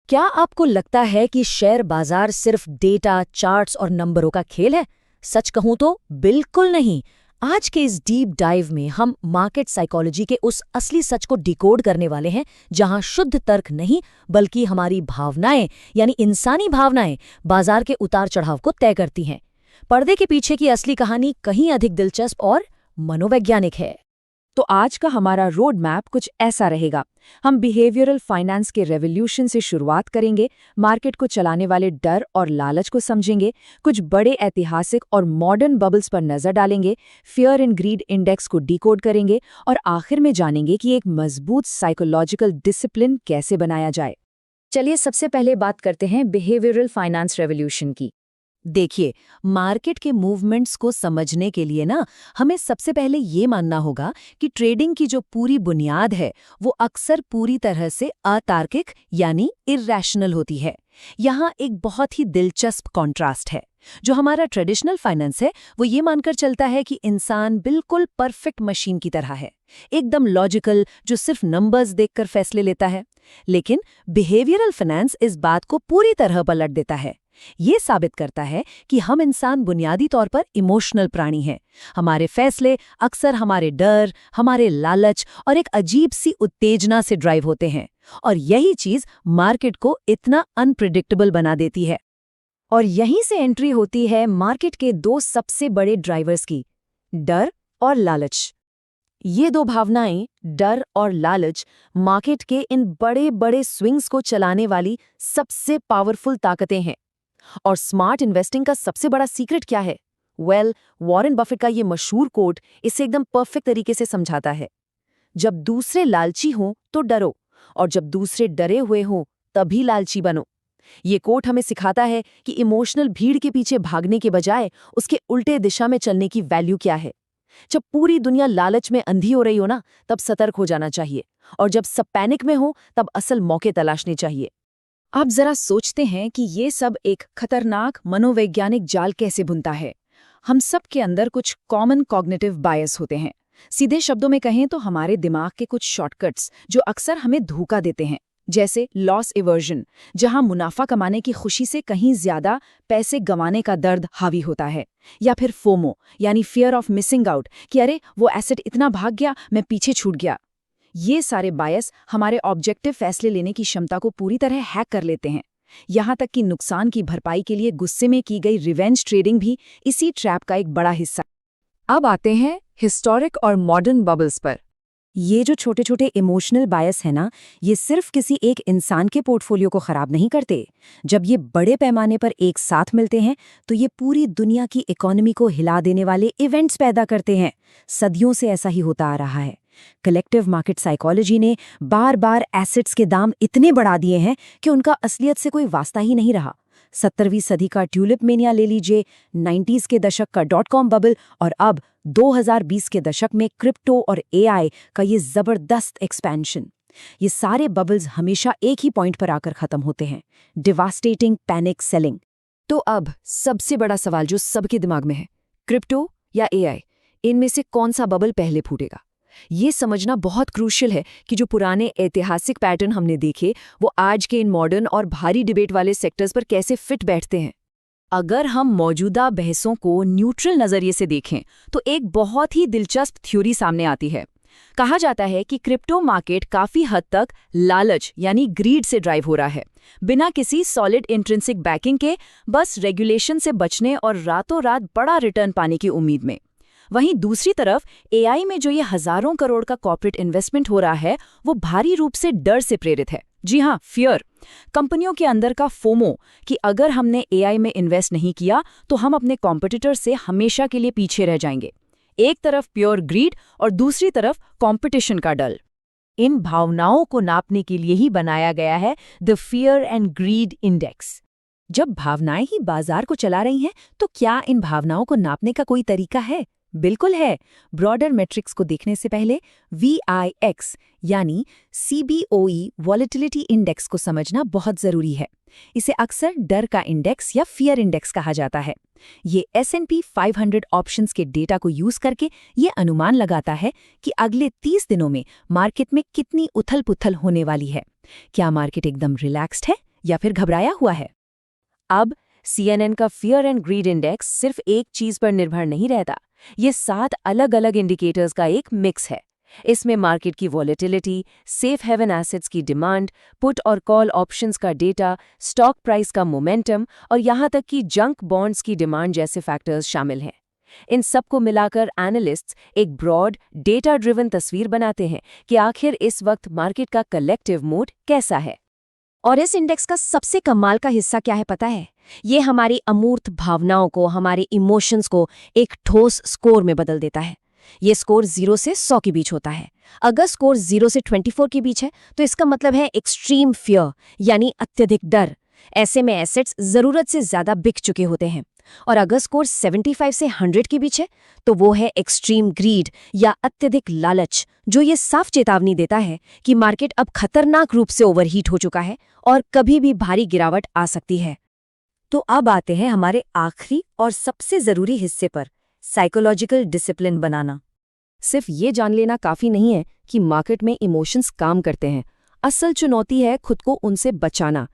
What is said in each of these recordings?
क्या आपको लगता है कि शेयर बाजार सिर्फ डेटा, चार्ट्स और नंबरों का खेल है? सच कहूं तो बिल्कुल नहीं। आज के इस डीप डाइव में हम मार्केट साइकोलॉजी के उस असली सच को डिकोड करने वाले हैं, जहां शुद्ध तर्क नहीं बल्कि हमारी भावनाएं, यानी इंसानी भावनाएं, बाजार के उतार चढ़ाव को तय करती हैं। पर्दे के पीछे की असली कहानी कहीं अधिक दिलचस्प और मनोवैज्ञानिक है। तो आज का हमारा रोड मैप कुछ ऐसा रहेगा। हम बिहेवियरल फाइनेंस के रेवोल्यूशन से शुरुआत करेंगे, मार्केट को चलाने वाले डर और लालच को समझेंगे, कुछ बड़े ऐतिहासिक और मॉडर्न बबल्स पर नजर डालेंगे, फियर एंड ग्रीड इंडेक्स को डिकोड करेंगे और आखिर में जानेंगे कि एक मजबूत साइकोलॉजिकल डिसिप्लिन कैसे बनाया जाए। चलिए सबसे पहले बात करते हैं बिहेवियरल फाइनेंस रेवोल्यूशन की। देखिए, मार्केट के मूवमेंट्स को समझने के लिए ना हमें सबसे पहले ये मानना होगा कि ट्रेडिंग की जो पूरी बुनियाद है वो अक्सर पूरी तरह से अतार्किक यानी इर्रेशनल होती है। यहाँ एक बहुत ही दिलचस्प कॉन्ट्रास्ट है। जो हमारा ट्रेडिशनल फाइनेंस है वो ये मानकर चलता है कि इंसान बिल्कुल परफेक्ट मशीन की तरह है, एकदम लॉजिकल, जो सिर्फ नंबर्स देखकर फैसले लेता है। लेकिन बिहेवियरल फाइनेंस इस बात को पूरी तरह पलट देता है। ये साबित करता है कि हम इंसान बुनियादी तौर पर इमोशनल प्राणी हैं। हमारे फैसले अक्सर हमारे डर, हमारे लालच और एक अजीब सी उत्तेजना से ड्राइव होते हैं, और यही चीज मार्केट को इतना अनप्रिडिक्टेबल बना देती है। और यहीं से एंट्री होती है मार्केट के दो सबसे बड़े ड्राइवर्स की, डर और लालच। ये दो भावनाएं, डर और लालच, मार्केट के इन बड़े बड़े स्विंग्स को चलाने वाली सबसे पावरफुल ताकतें हैं। और स्मार्ट इन्वेस्टिंग का सबसे बड़ा सीक्रेट क्या है? वॉरेन बफेट का ये मशहूर कोट इसे एकदम परफेक्ट तरीके से समझाता है। जब दूसरे लालची हों तो डरो, और जब दूसरे डरे हुए हों तभी लालची बनो। ये कोट हमें सिखाता है कि इमोशनल भीड़ के पीछे भागने के बजाय उसके उल्टे दिशा में चलने की वैल्यू क्या है। जब पूरी दुनिया लालच में अंधी हो रही हो ना, तब सतर्क हो जाना चाहिए, और जब सब पैनिक में हो तब असल मौके तलाशने चाहिए। आप जरा सोचते हैं कि ये सब एक खतरनाक मनोवैज्ञानिक जाल कैसे बुनता है। हम सब के अंदर कुछ कॉमन कॉग्निटिव बायस होते हैं। सीधे शब्दों में कहें तो हमारे दिमाग के कुछ शॉर्टकट्स जो अक्सर हमें धोखा देते हैं, जैसे लॉस एवर्जन, जहां मुनाफा कमाने की खुशी से कहीं ज्यादा पैसे गंवाने का दर्द हावी होता है, या फिर फोमो यानी फियर ऑफ मिसिंग आउट, कि अरे वो एसेट इतना भाग गया, मैं पीछे छूट गया। ये सारे बायस हमारे ऑब्जेक्टिव फैसले लेने की क्षमता को पूरी तरह हैक कर लेते हैं। यहाँ तक कि नुकसान की भरपाई के लिए गुस्से में की गई रिवेंज ट्रेडिंग भी इसी ट्रैप का एक बड़ा हिस्सा। अब आते हैं हिस्टोरिक और मॉडर्न बबल्स पर। ये जो छोटे छोटे इमोशनल बायस है ना, ये सिर्फ किसी एक इंसान के पोर्टफोलियो को खराब नहीं करते। जब ये बड़े पैमाने पर एक साथ मिलते हैं तो ये पूरी दुनिया की इकोनॉमी को हिला देने वाले इवेंट्स पैदा करते हैं। सदियों से ऐसा ही होता आ रहा है। कलेक्टिव मार्केट साइकोलॉजी ने बार बार एसेट्स के दाम इतने बढ़ा दिए हैं कि उनका असलियत से कोई वास्ता ही नहीं रहा। 17वीं सदी का ट्यूलिप मेनिया ले लीजिए, 90s के दशक का .com बबल, और अब 2020 के दशक में क्रिप्टो और एआई का ये जबरदस्त एक्सपेंशन। ये सारे बबल्स हमेशा एक ही पॉइंट पर आकर खत्म होते हैं, डिवास्टेटिंग पैनिक सेलिंग। तो अब सबसे बड़ा सवाल जो सबके दिमाग में है, क्रिप्टो या एआई, इनमें से कौन सा बबल पहले फूटेगा? ये समझना बहुत क्रूशियल है कि जो पुराने ऐतिहासिक पैटर्न हमने देखे वो आज के इन मॉडर्न और भारी डिबेट वाले सेक्टर्स पर कैसे फिट बैठते हैं। अगर हम मौजूदा बहसों को न्यूट्रल नजरिए से देखें तो एक बहुत ही दिलचस्प थ्योरी सामने आती है। कहा जाता है कि क्रिप्टो मार्केट काफी हद तक लालच यानी ग्रीड से ड्राइव हो रहा है, बिना किसी सॉलिड इंट्रिंसिक बैकिंग के, बस रेगुलेशन से बचने और रातों रात बड़ा रिटर्न पाने की उम्मीद में। वहीं दूसरी तरफ एआई में जो ये हजारों करोड़ का कॉर्पोरेट इन्वेस्टमेंट हो रहा है वो भारी रूप से डर से प्रेरित है। जी हाँ, फियर। कंपनियों के अंदर का फोमो कि अगर हमने एआई में इन्वेस्ट नहीं किया तो हम अपने कॉम्पिटिटर से हमेशा के लिए पीछे रह जाएंगे। एक तरफ प्योर ग्रीड और दूसरी तरफ कंपटीशन का डर। इन भावनाओं को नापने के लिए ही बनाया गया है the fear and greed index. जब भावनाएं ही बाजार को चला रही हैं तो क्या इन भावनाओं को नापने का कोई तरीका है? बिल्कुल है। ब्रॉडर मैट्रिक्स को देखने से पहले VIX यानी CBOE वॉलेटिलिटी इंडेक्स को समझना बहुत जरूरी है। इसे अक्सर डर का इंडेक्स या फियर इंडेक्स कहा जाता है। ये S&P 500 ऑप्शंस के डेटा को यूज करके ये अनुमान लगाता है कि अगले 30 दिनों में मार्केट में कितनी उथल-पुथल होने वाली है। क्या मार्केट एकदम रिलैक्स्ड है या फिर घबराया हुआ है। अब CNN का फियर एंड ग्रीड इंडेक्स सिर्फ एक चीज पर निर्भर नहीं रहता। ये 7 अलग-अलग इंडिकेटर्स का एक मिक्स है। इसमें मार्केट की वॉलेटिलिटी, सेफ हेवन एसेट्स की डिमांड, पुट और कॉल ऑप्शंस का डेटा, स्टॉक प्राइस का मोमेंटम और यहाँ तक कि जंक बॉन्ड्स की डिमांड जैसे फैक्टर्स शामिल हैं। इन सब को मिलाकर एनालिस्ट्स एक ब्रॉड, डेटा ड्रिवन तस्वीर बनाते हैं कि आखिर इस वक्त मार्केट का कलेक्टिव मूड कैसा है। और इस इंडेक्स का सबसे कमाल का हिस्सा क्या है पता है? ये हमारी अमूर्त भावनाओं को, हमारे इमोशंस को एक ठोस स्कोर में बदल देता है। ये स्कोर 0 से 100 के बीच होता है। अगर स्कोर 0 से 24 के बीच है तो इसका मतलब है एक्सट्रीम फियर, यानी अत्यधिक डर। ऐसे में एसेट्स जरूरत से ज्यादा बिक चुके होते हैं। और अगर स्कोर 75 से 100 के बीच है तो वो है एक्सट्रीम ग्रीड या अत्यधिक लालच, जो ये साफ चेतावनी देता है कि मार्केट अब खतरनाक रूप से ओवरहीट हो चुका है और कभी भी भारी गिरावट आ सकती है। तो अब आते हैं हमारे आखिरी और सबसे जरूरी हिस्से पर, साइकोलॉजिकल डिसिप्लिन बनाना। सिर्फ ये जान लेना काफी नहीं है कि मार्केट में इमोशंस काम करते हैं। असल चुनौती है खुद को उनसे बचाना।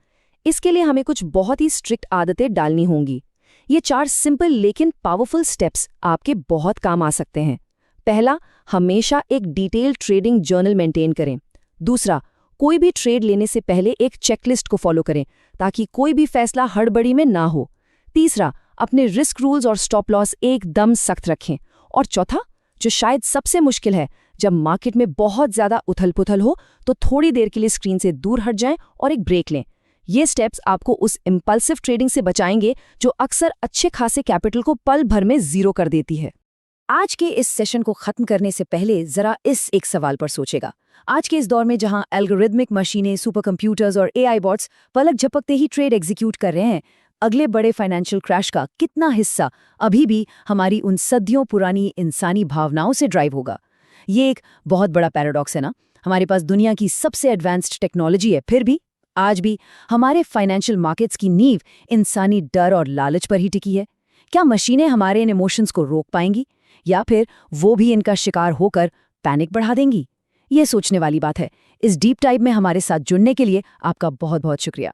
इसके लिए हमें कुछ बहुत ही स्ट्रिक्ट आदतें डालनी होंगी। ये 4 सिंपल लेकिन पावरफुल स्टेप्स आपके बहुत काम आ सकते हैं। पहला, हमेशा एक डिटेल्ड ट्रेडिंग जर्नल मेंटेन करें। दूसरा, कोई भी ट्रेड लेने से पहले एक चेकलिस्ट को फॉलो करें ताकि कोई भी फैसला हड़बड़ी में ना हो। तीसरा, अपने रिस्क रूल्स और स्टॉप लॉस एकदम सख्त रखें। और चौथा, जो शायद सबसे मुश्किल है, जब मार्केट में बहुत ज्यादा उथल-पुथल हो तो थोड़ी देर के लिए स्क्रीन से दूर हट जाएं और एक ब्रेक लें। ये स्टेप्स आपको उस इम्पल्सिव ट्रेडिंग से बचाएंगे जो अक्सर अच्छे खासे कैपिटल को पल भर में जीरो कर देती है। आज के इस सेशन को खत्म करने से पहले जरा इस एक सवाल पर सोचेगा। आज के इस दौर में जहां एल्गोरिथमिक मशीनें, सुपर कंप्यूटर्स और AI बॉट्स पलक झपकते ही ट्रेड एग्जीक्यूट कर रहे हैं, अगले बड़े फाइनेंशियल क्रैश का कितना हिस्सा अभी भी हमारी उन सदियों पुरानी इंसानी भावनाओं से ड्राइव होगा? ये एक बहुत बड़ा पैराडॉक्स है ना। हमारे पास दुनिया की सबसे एडवांस्ड टेक्नोलॉजी है, फिर भी आज भी हमारे फाइनेंशियल मार्केट्स की नींव इंसानी डर और लालच पर ही टिकी है। क्या मशीनें हमारे इन इमोशंस को रोक पाएंगी या फिर वो भी इनका शिकार होकर पैनिक बढ़ा देंगी? ये सोचने वाली बात है। इस डीप डाइव में हमारे साथ जुड़ने के लिए आपका बहुत बहुत शुक्रिया।